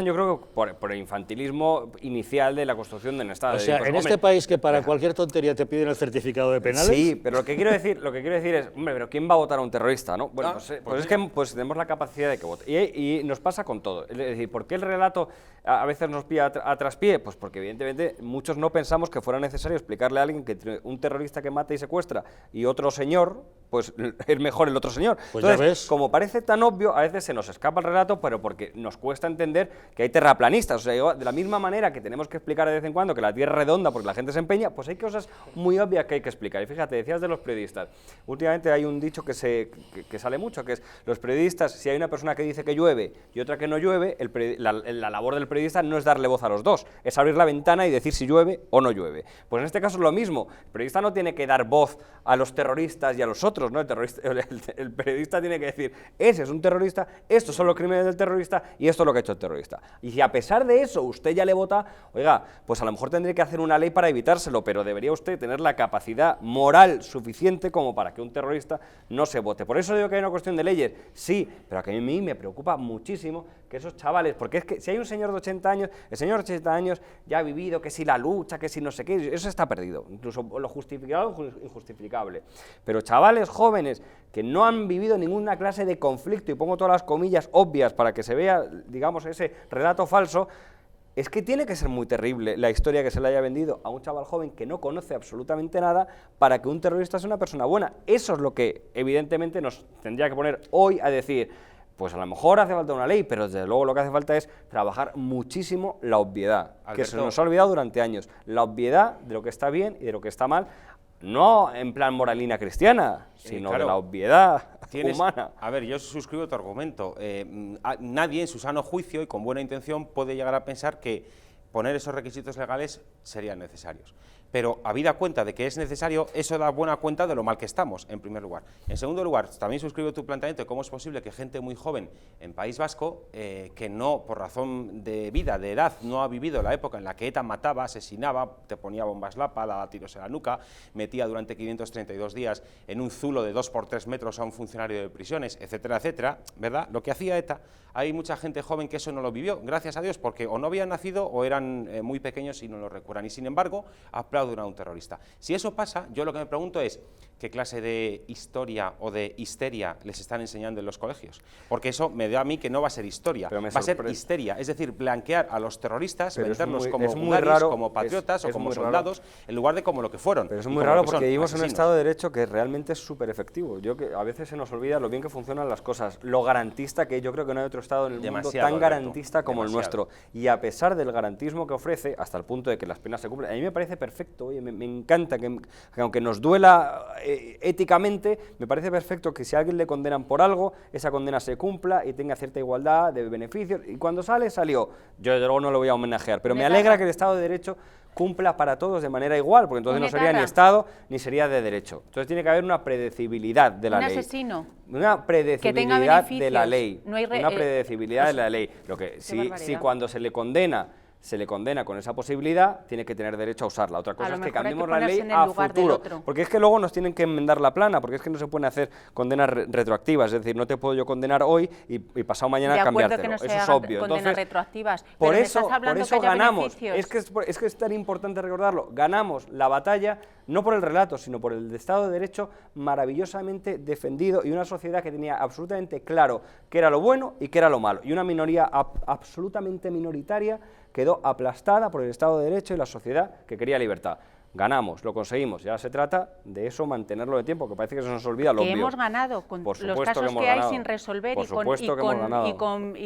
yo creo, que por el infantilismo inicial de la construcción del Estado. O sea, en este país que para cualquier tontería te piden el certificado de penales. Sí, pero lo que quiero decir es, hombre, pero ¿quién va a votar a un terrorista, no? Bueno, pues es que tenemos la capacidad de que vote. Y nos pasa con todo. Es decir, ¿por qué el relato a veces nos pilla a traspié? Pues porque evidentemente muchos no pensamos que fuera necesario explicarle a alguien que un terrorista que mata y secuestra y otro señor, pues es mejor el otro señor. Pues entonces, ya ves. como parece tan obvio, a veces se nos escapa el relato, pero porque nos cuesta entender que hay terraplanistas. O sea, de la misma manera que tenemos que explicar de vez en cuando que la Tierra es redonda porque la gente se empeña, pues hay cosas muy obvias que hay que explicar. Y fíjate, decías de los periodistas. Últimamente hay un dicho que sale mucho, que es los periodistas, si hay una persona que dice que llueve y otra que no llueve, la labor del periodista no es darle voz a los dos, es abrir la ventana y decir si llueve o no llueve. Pues en este caso es lo mismo. El periodista no tiene que dar voz a los terroristas y a los otros, ¿no? El periodista tiene que decir, ese es un terrorista, estos son los crímenes del terrorista y esto es lo que ha hecho el terrorista. Y si a pesar de eso usted ya le vota, oiga, pues a lo mejor tendría que hacer una ley para evitárselo, pero debería usted tener la capacidad moral suficiente como para que un terrorista no se vote. Por eso digo que hay una cuestión de leyes, sí, pero que a mí me preocupa muchísimo que esos chavales, porque es que si hay un señor de 80 años, el señor de 80 años ya ha vivido, que si la lucha, que si no sé qué, eso está perdido, incluso lo justificado o injustificable. Pero chavales jóvenes que no han vivido ninguna clase de conflicto, y pongo todas las comillas obvias para que se vea, digamos, ese relato falso, es que tiene que ser muy terrible la historia que se le haya vendido a un chaval joven que no conoce absolutamente nada para que un terrorista sea una persona buena. Eso es lo que evidentemente nos tendría que poner hoy a decir, pues a lo mejor hace falta una ley, pero desde luego lo que hace falta es trabajar muchísimo la obviedad, Alberto, que se nos ha olvidado durante años, la obviedad de lo que está bien y de lo que está mal, no en plan moralina cristiana, sino claro, de la obviedad humana. A ver, yo suscribo tu argumento. Nadie en su sano juicio y con buena intención puede llegar a pensar que poner esos requisitos legales serían necesarios. Pero habida cuenta de que es necesario, eso da buena cuenta de lo mal que estamos, en primer lugar. En segundo lugar, también suscribo tu planteamiento de cómo es posible que gente muy joven en País Vasco, que no, por razón de vida, de edad, no ha vivido la época en la que ETA mataba, asesinaba, te ponía bombas lapa, daba tiros en la nuca, metía durante 532 días en un zulo de 2 por 3 metros a un funcionario de prisiones, etcétera, etcétera, ¿verdad? Lo que hacía ETA, hay mucha gente joven que eso no lo vivió, gracias a Dios, porque o no habían nacido o eran quedan muy pequeños y no lo recuerdan. Y sin embargo, aplauden a un terrorista. Si eso pasa, yo lo que me pregunto es, ¿qué clase de historia o de histeria les están enseñando en los colegios? Porque eso me da a mí que no va a ser historia, va a ser histeria. Es decir, blanquear a los terroristas, venderlos como gudaris, como patriotas o como soldados, en lugar de como lo que fueron. Pero es muy raro porque vivimos en un Estado de Derecho que realmente es súper efectivo. A veces se nos olvida lo bien que funcionan las cosas, lo garantista que yo creo que no hay otro Estado en el mundo tan garantista como el nuestro. Y a pesar del garantismo que ofrece, hasta el punto de que las penas se cumplen, a mí me parece perfecto, oye, me encanta que aunque nos duela éticamente, me parece perfecto que si a alguien le condenan por algo, esa condena se cumpla y tenga cierta igualdad de beneficios, y cuando salió. Yo desde luego no lo voy a homenajear, pero me alegra que el Estado de Derecho cumpla para todos de manera igual, porque entonces no sería ni Estado ni sería de derecho. Entonces tiene que haber una predecibilidad de la ley. Un asesino. Una predecibilidad de la ley. Una predecibilidad de la ley. Lo que si cuando se le condena con esa posibilidad, tiene que tener derecho a usarla. Otra cosa es que cambiemos la ley a futuro, porque es que luego nos tienen que enmendar la plana, porque es que no se pueden hacer condenas retroactivas, es decir, no te puedo yo condenar hoy y pasado mañana cambiártelo. Que no eso es obvio. Condenas retroactivas, por eso ganamos, es que es tan importante recordarlo, ganamos la batalla no por el relato, sino por el Estado de Derecho maravillosamente defendido y una sociedad que tenía absolutamente claro qué era lo bueno y qué era lo malo, y una minoría absolutamente minoritaria quedó aplastada por el Estado de Derecho y la sociedad que quería libertad. Ganamos, lo conseguimos, ya se trata de eso, mantenerlo de tiempo, que parece que se nos olvida lo obvio. Que hemos ganado con los casos que hay sin resolver y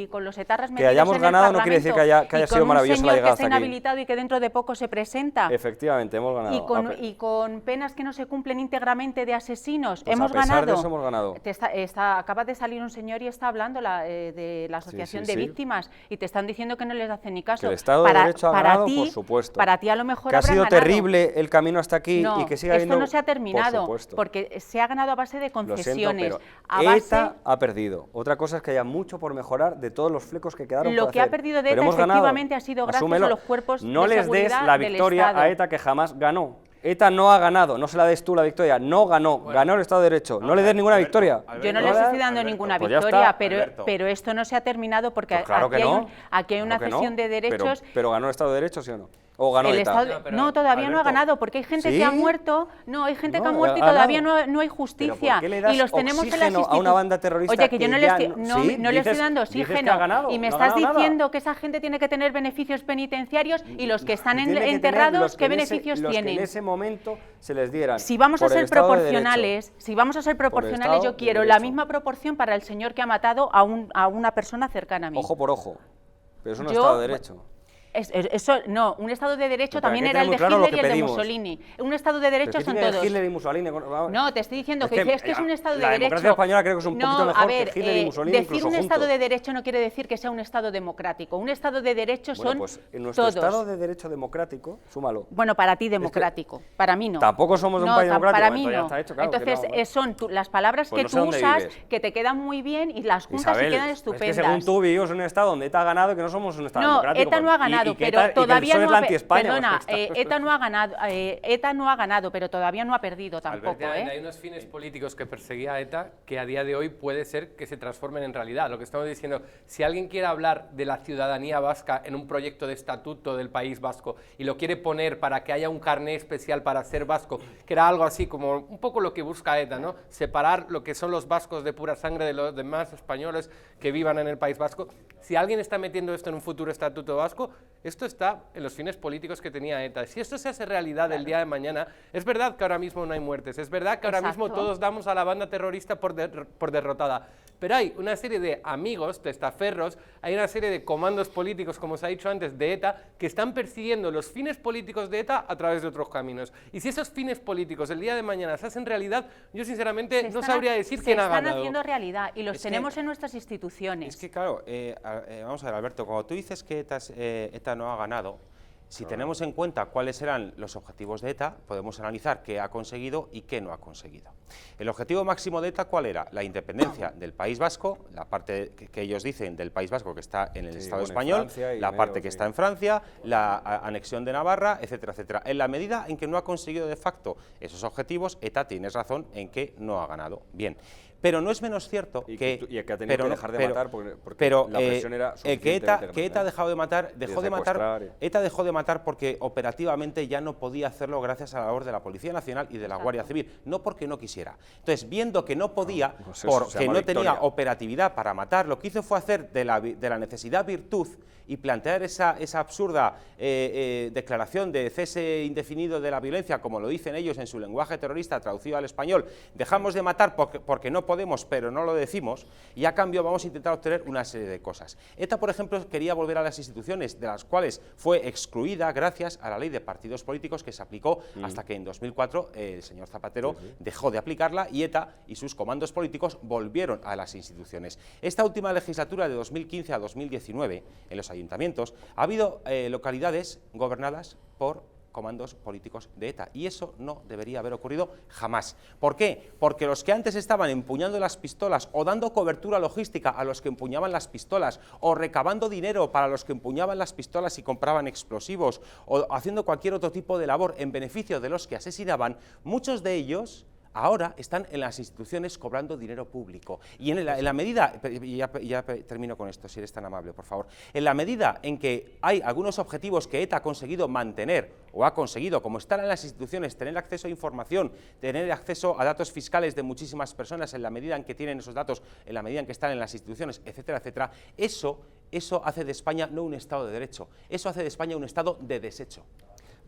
con los etarras metidos que hayamos ganado no quiere decir que haya sido maravillosa la llegada hasta aquí. Que está inhabilitado y que dentro de poco se presenta. Efectivamente, hemos ganado. Y con penas que no se cumplen íntegramente de asesinos, pues hemos ganado. A pesar ganado. de eso hemos ganado. Acaba de salir un señor y está hablando de la Asociación de Víctimas y te están diciendo que no les hacen ni caso. Que el Estado de Derecho ha ganado, por supuesto. Para ti a lo mejor que ha sido terrible el camino hasta aquí y que siga habiendo... esto no se ha terminado, porque se ha ganado a base de concesiones. Lo siento, pero ETA ha perdido. Otra cosa es que haya mucho por mejorar de todos los flecos que quedaron Lo por que hacer. ha perdido de ETA efectivamente ha sido gracias a los cuerpos de seguridad del Estado. No les des la victoria a ETA, que jamás ganó. ETA no ha ganado, no se la des tú la victoria, no ganó, ganó el Estado de Derecho, no le des ninguna victoria. Yo no les estoy dando ninguna victoria, pero esto no se ha terminado porque aquí hay una cesión de derechos. Pero ganó el Estado de Derecho, ¿sí o no? ¿O ganó ETA? No, todavía no ha ganado, porque hay gente que ha muerto, hay gente que ha muerto y todavía no hay justicia. Y los tenemos en las instituciones. A una banda terrorista. Oye, que yo no le estoy dando oxígeno y me estás diciendo que esa gente tiene que tener beneficios penitenciarios y los que están enterrados, ¿qué beneficios tienen? Que en ese momento se les dieran. Si vamos a ser proporcionales, yo quiero la misma proporción para el señor que ha matado a una persona cercana a mí. Ojo por ojo, pero eso no es Estado de Derecho. Eso no, un Estado de Derecho también era el de Hitler y el de Mussolini. Un Estado de Derecho son todos. Hitler y Mussolini? No, te estoy diciendo que es un Estado de Derecho. La democracia española creo que es un poquito mejor que Hitler y Mussolini. Decir un Estado de Derecho no quiere decir que sea un Estado democrático. Un Estado de Derecho son pues en nuestro todos. Estado de Derecho democrático, súmalo. Bueno, para ti democrático, para mí no. Tampoco somos un país democrático. Para mí no. Ya está hecho, claro, entonces son las palabras que tú usas que te quedan muy bien y las juntas y quedan estupendas. Es que según tú vivimos en un Estado donde ETA ha ganado y que no somos un Estado democrático. No, ETA no ha ganado, pero todavía Perdona, ETA no ha ganado, pero todavía no ha perdido tampoco. Hay unos fines políticos que perseguía ETA que a día de hoy puede ser que se transformen en realidad. Lo que estamos diciendo, si alguien quiere hablar de la ciudadanía vasca en un proyecto de estatuto del País Vasco y lo quiere poner para que haya un carné especial para ser vasco, que era algo así como un poco lo que busca ETA, ¿no? Separar lo que son los vascos de pura sangre de los demás españoles que vivan en el País Vasco. Si alguien está metiendo esto en un futuro estatuto vasco, esto está en los fines políticos que tenía ETA. Si esto se hace realidad el día de mañana, es verdad que ahora mismo no hay muertes, es verdad que ahora mismo todos damos a la banda terrorista por derrotada, pero hay una serie de amigos, testaferros, hay una serie de comandos políticos, como se ha dicho antes, de ETA, que están persiguiendo los fines políticos de ETA a través de otros caminos. Y si esos fines políticos el día de mañana se hacen realidad, yo sinceramente no sabría decir quién ha ganado. Se están haciendo realidad y los tenemos en nuestras instituciones. Es que claro, vamos a ver, Alberto, cuando tú dices que ETA no ha ganado, si tenemos en cuenta cuáles eran los objetivos de ETA, podemos analizar qué ha conseguido y qué no ha conseguido. El objetivo máximo de ETA, ¿cuál era? La independencia del País Vasco, la parte que ellos dicen del País Vasco que está en el Estado español, la parte que está en Francia, la anexión de Navarra, etcétera, etcétera. En la medida en que no ha conseguido de facto esos objetivos, ETA tienes razón en que no ha ganado. Bien. Pero no es menos cierto y que... que ha tenido que dejar de matar porque la presión era que ETA ha dejado de matar, ETA dejó de matar porque operativamente ya no podía hacerlo gracias a la labor de la Policía Nacional y de la Guardia Civil, no porque no quisiera. Entonces, viendo que no podía, porque no tenía operatividad para matar, lo que hizo fue hacer de la necesidad virtud y plantear esa absurda declaración de cese indefinido de la violencia, como lo dicen ellos en su lenguaje terrorista traducido al español. Dejamos de matar porque no podemos, pero no lo decimos, y a cambio vamos a intentar obtener una serie de cosas. ETA, por ejemplo, quería volver a las instituciones, de las cuales fue excluida gracias a la ley de partidos políticos que se aplicó hasta que en 2004 el señor Zapatero dejó de aplicarla y ETA y sus comandos políticos volvieron a las instituciones. Esta última legislatura de 2015 a 2019, en los ayuntamientos, ha habido localidades gobernadas por comandos políticos de ETA, y eso no debería haber ocurrido jamás. ¿Por qué? Porque los que antes estaban empuñando las pistolas o dando cobertura logística a los que empuñaban las pistolas o recabando dinero para los que empuñaban las pistolas y compraban explosivos o haciendo cualquier otro tipo de labor en beneficio de los que asesinaban, muchos de ellos ahora están en las instituciones cobrando dinero público. Y en la medida, y ya termino con esto, si eres tan amable, por favor, en la medida en que hay algunos objetivos que ETA ha conseguido mantener, o ha conseguido, como estar en las instituciones, tener acceso a información, tener acceso a datos fiscales de muchísimas personas en la medida en que tienen esos datos, en la medida en que están en las instituciones, etcétera, etcétera, eso hace de España no un Estado de Derecho, eso hace de España un Estado de desecho.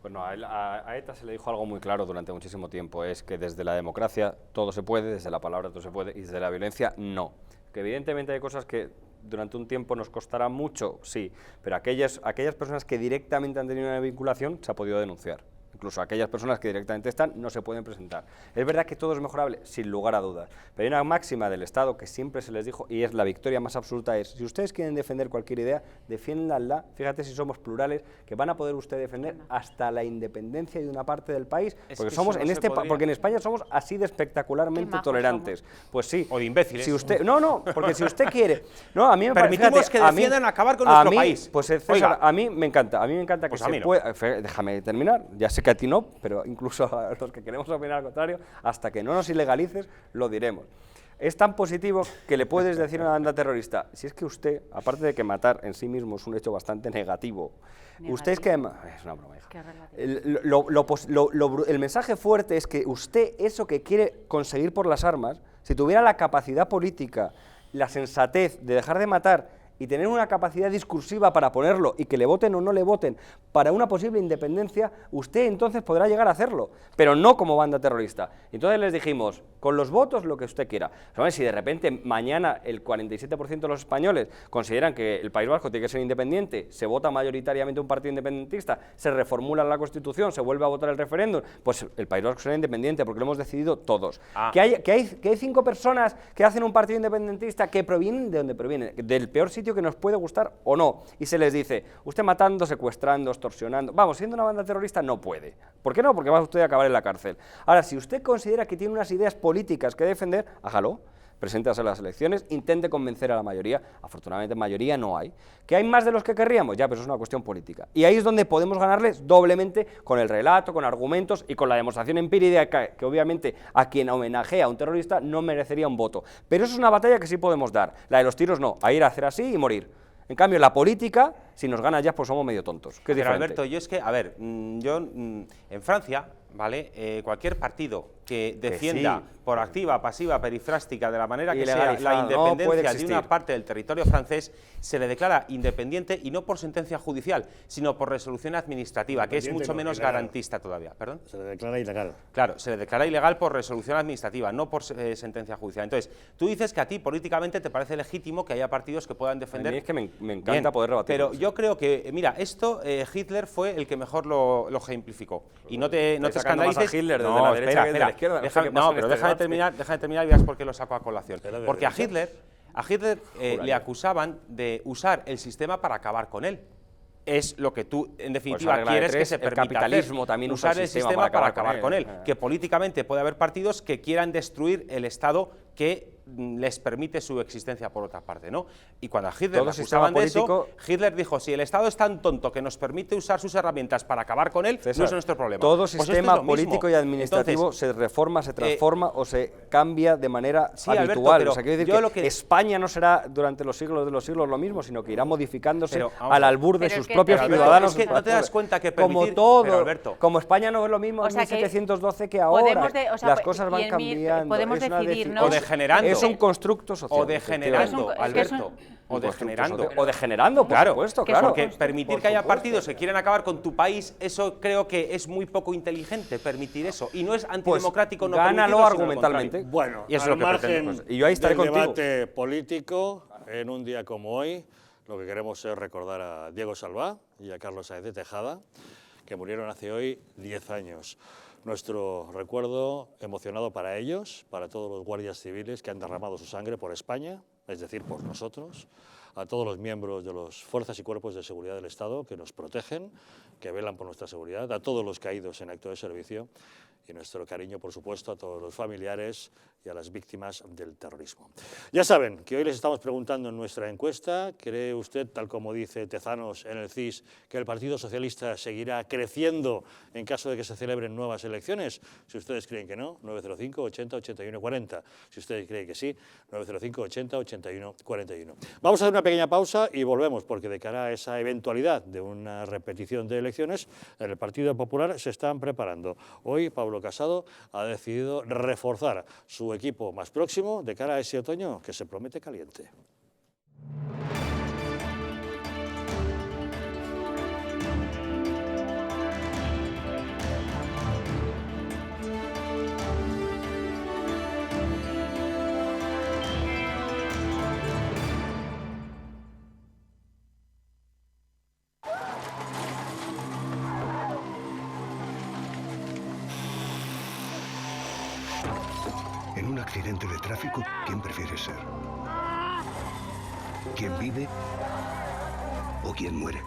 Bueno, a ETA se le dijo algo muy claro durante muchísimo tiempo, es que desde la democracia todo se puede, desde la palabra todo se puede, y desde la violencia no. Que evidentemente hay cosas que durante un tiempo nos costará mucho, sí, pero aquellas personas que directamente han tenido una vinculación se ha podido denunciar. Incluso aquellas personas que directamente están no se pueden presentar. Es verdad que todo es mejorable, sin lugar a dudas, pero hay una máxima del Estado que siempre se les dijo, y es la victoria más absoluta, es, si ustedes quieren defender cualquier idea, defiéndanla, fíjate si somos plurales, que van a poder ustedes defender hasta la independencia de una parte del país, porque somos porque en España somos así de espectacularmente tolerantes. Pues sí. O de imbéciles. Si usted, no, porque si usted quiere, no, a mí me permitimos que defiendan acabar con nuestro país. Pues César, a mí me encanta pues que se pueda, déjame terminar, ya sé que a ti no, pero incluso a los que queremos opinar al contrario, hasta que no nos ilegalices, lo diremos. Es tan positivo que le puedes decir a una banda terrorista, si es que usted, aparte de que matar en sí mismo es un hecho bastante negativo, usted es que... Es una broma, hija. El mensaje fuerte es que usted eso que quiere conseguir por las armas, si tuviera la capacidad política, la sensatez de dejar de matar y tener una capacidad discursiva para ponerlo y que le voten o no le voten para una posible independencia, usted entonces podrá llegar a hacerlo, pero no como banda terrorista. Entonces les dijimos, con los votos lo que usted quiera. ¿Saben? Si de repente mañana el 47% de los españoles consideran que el País Vasco tiene que ser independiente, se vota mayoritariamente un partido independentista, se reformula la Constitución, se vuelve a votar el referéndum, pues el País Vasco será independiente porque lo hemos decidido todos. Que hay 5 personas que hacen un partido independentista que provienen de donde provienen, del peor sitio que nos puede gustar o no, y se les dice, usted matando, secuestrando, extorsionando, vamos, siendo una banda terrorista no puede. ¿Por qué no? Porque va usted a acabar en la cárcel. Ahora, si usted considera que tiene unas ideas políticas que defender, hágalo, preséntase a las elecciones, intente convencer a la mayoría, afortunadamente mayoría no hay. ¿Que hay más de los que querríamos? Ya, pero eso es una cuestión política. Y ahí es donde podemos ganarles doblemente con el relato, con argumentos y con la demostración empírica que obviamente a quien homenajea a un terrorista no merecería un voto. Pero eso es una batalla que sí podemos dar. La de los tiros no, a ir a hacer así y morir. En cambio, la política, si nos gana ya, pues somos medio tontos. ¿Qué es diferente? Alberto, yo es que, a ver, en Francia, ¿vale? Cualquier partido que defienda por activa, pasiva, perifrástica, de la manera que sea, la independencia de una parte del territorio francés, se le declara independiente y no por sentencia judicial, sino por resolución administrativa, que es mucho menos garantista todavía. ¿Perdón? Se le declara ilegal. Claro, se le declara ilegal por resolución administrativa, no por sentencia judicial. Entonces, tú dices que a ti políticamente te parece legítimo que haya partidos que puedan defender... A mí es que me encanta poder rebatir. Pero yo creo que, mira, esto Hitler fue el que mejor lo ejemplificó. Y no te escandalices. A Hitler desde la derecha que desde la izquierda. Déjame terminar y verás por qué lo saco a colación. Porque a Hitler le acusaban de usar el sistema para acabar con él. Es lo que tú, en definitiva, quieres que se permita. El capitalismo también usar el sistema para acabar con él. Que políticamente puede haber partidos que quieran destruir el Estado que les permite su existencia por otra parte, ¿no? Y cuando a Hitler Todo le sistema acusaban de eso, político- Hitler dijo, si el Estado es tan tonto que nos permite usar sus herramientas para acabar con él, César, no es nuestro problema. todo Pues esto es sistema lo mismo. político y administrativo Entonces, se reforma, se transforma o se cambia de manera sí, Alberto, habitual. pero O sea, quiero decir yo que lo que- España no será durante los siglos de los siglos lo mismo, sino que irá modificándose Pero, vamos al a ver. albur de Pero sus es que propios te- Alberto, ciudadanos. es que no te das cuenta que como permitir- todo, pero, Alberto, como España no es lo mismo en O sea, que 1712 que ahora. podemos de- o sea, las cosas van y en mil- cambiando. podemos es una decidir, deci- ¿no? O degenerando. Es un constructo social. o degenerando, Es que es un- Alberto, o degenerando. O degenerando, por Claro, supuesto, que es claro. un Porque permitir que haya partidos que quieren acabar con tu país, eso creo que es muy poco inteligente, permitir eso. Y no es antidemocrático no gánalo permitirlo, sino lo argumentalmente. contrario. Bueno, Y eso es al lo que margen pretendemos. Y yo ahí estaré del contigo. debate político, en un día como hoy, lo que queremos es recordar a Diego Salvá y a Carlos Sáenz de Tejada, que murieron hace hoy 10 años. Nuestro recuerdo emocionado para ellos, para todos los guardias civiles que han derramado su sangre por España, es decir, por nosotros, a todos los miembros de las fuerzas y cuerpos de seguridad del Estado que nos protegen, que velan por nuestra seguridad, a todos los caídos en acto de servicio y nuestro cariño, por supuesto, a todos los familiares y a las víctimas del terrorismo. Ya saben que hoy les estamos preguntando en nuestra encuesta, ¿cree usted, tal como dice Tezanos en el CIS, que el Partido Socialista seguirá creciendo en caso de que se celebren nuevas elecciones? Si ustedes creen que no, 905 80 81 40. Si ustedes creen que sí, 905 80 81 41. Vamos a hacer una pequeña pausa y volvemos, porque de cara a esa eventualidad de una repetición de elecciones, en el Partido Popular se están preparando. Hoy Pablo Casado ha decidido reforzar su equipo más próximo de cara a ese otoño que se promete caliente. En un accidente de tráfico, ¿quién prefieres ser? ¿Quién vive o quién muere?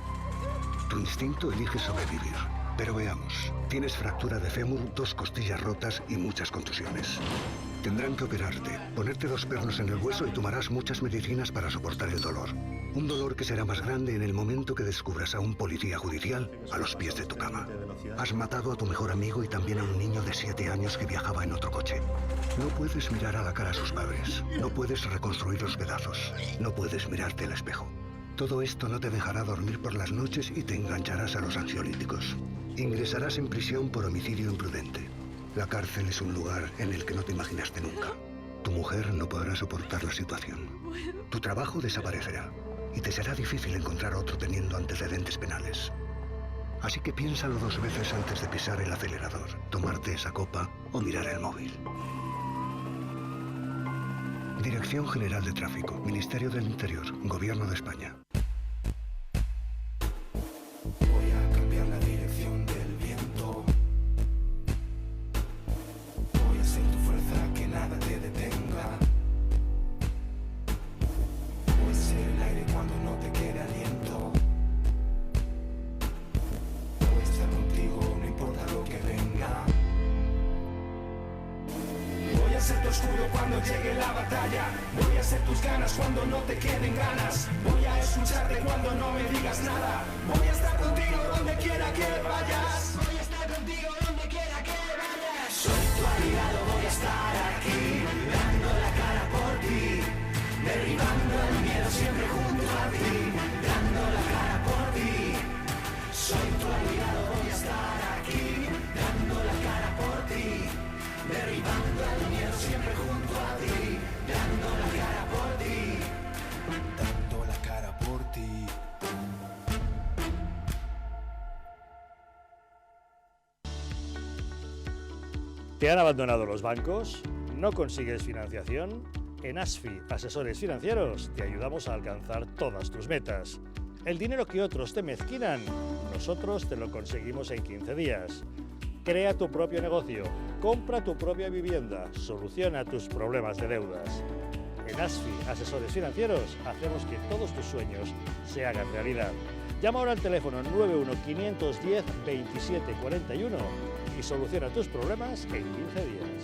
Tu instinto elige sobrevivir. Pero veamos, tienes fractura de fémur, 2 costillas rotas y muchas contusiones. Tendrán que operarte, ponerte 2 pernos en el hueso y tomarás muchas medicinas para soportar el dolor. Un dolor que será más grande en el momento que descubras a un policía judicial a los pies de tu cama. Has matado a tu mejor amigo y también a un niño de 7 años que viajaba en otro coche. No puedes mirar a la cara a sus padres. No puedes reconstruir los pedazos. No puedes mirarte al espejo. Todo esto no te dejará dormir por las noches y te engancharás a los ansiolíticos. Ingresarás en prisión por homicidio imprudente. La cárcel es un lugar en el que no te imaginaste nunca. Tu mujer no podrá soportar la situación. Tu trabajo desaparecerá y te será difícil encontrar otro teniendo antecedentes penales. Así que piénsalo 2 veces antes de pisar el acelerador, tomarte esa copa o mirar el móvil. Dirección General de Tráfico, Ministerio del Interior, Gobierno de España. Voy a cambiar la dirección del viento. Voy a ser tu fuerza, que nada te detenga. Voy a ser el aire cuando no te quede aliento. Voy a estar contigo, no importa lo que venga. Voy a ser tu escudo cuando llegue la batalla. Voy a ser tus ganas cuando no te queden ganas. Voy a escucharte cuando no me digas nada. Voy a estar contigo donde quiera que vayas. Voy a estar contigo donde quiera que vayas. Soy tu aliado, voy a estar aquí, dando la cara por ti, derribando el miedo siempre junto a ti, dando la cara por ti. Soy tu aliado, voy a estar aquí, dando la cara por ti, derribando el miedo siempre junto a ti, dando la cara por ti, dando la cara por ti. ¿Te han abandonado los bancos? ¿No consigues financiación? En ASFI, Asesores Financieros, te ayudamos a alcanzar todas tus metas. El dinero que otros te mezquinan, nosotros te lo conseguimos en 15 días. Crea tu propio negocio, compra tu propia vivienda, soluciona tus problemas de deudas. En ASFI, Asesores Financieros, hacemos que todos tus sueños se hagan realidad. Llama ahora al teléfono 91 510 27 41 y soluciona tus problemas en 15 días.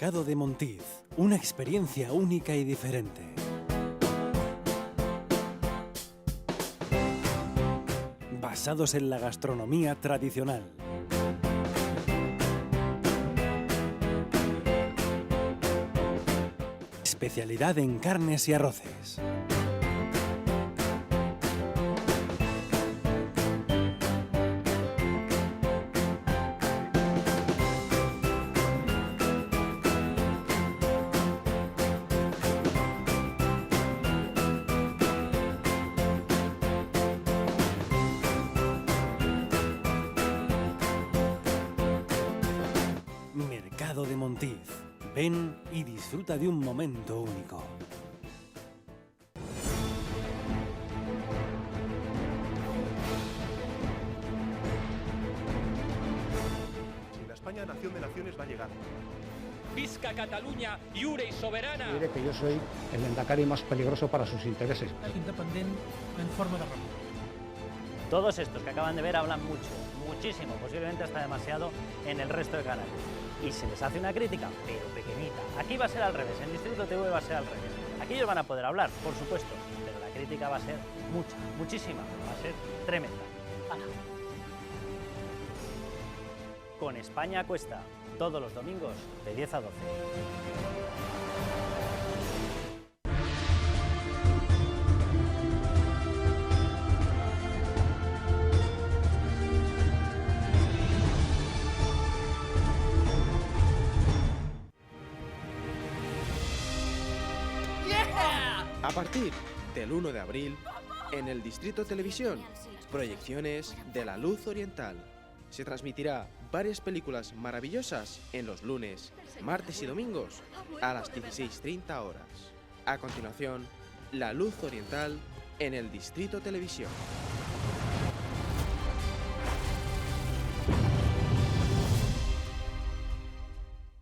Mercado de Montiz, una experiencia única y diferente. Basados en la gastronomía tradicional. Especialidad en carnes y arroces. Mercado de Montiz. Ven y disfruta de un momento único. Si la España nación de naciones va a llegar. Visca Cataluña, lliure y soberana. Diré que yo soy el lehendakari más peligroso para sus intereses. Independent en forma de república. Todos estos que acaban de ver hablan mucho, muchísimo, posiblemente hasta demasiado en el resto de canales. Y se les hace una crítica, pero pequeñita. Aquí va a ser al revés, en Distrito TV va a ser al revés. Aquí ellos van a poder hablar, por supuesto, pero la crítica va a ser mucha, muchísima, va a ser tremenda. ¡Hala! Con España a Cuesta, todos los domingos de 10 a 12. A partir del 1 de abril, en el Distrito Televisión, proyecciones de La Luz Oriental. Se transmitirá varias películas maravillosas en los lunes, martes y domingos a las 16:30 horas. A continuación, La Luz Oriental en el Distrito Televisión.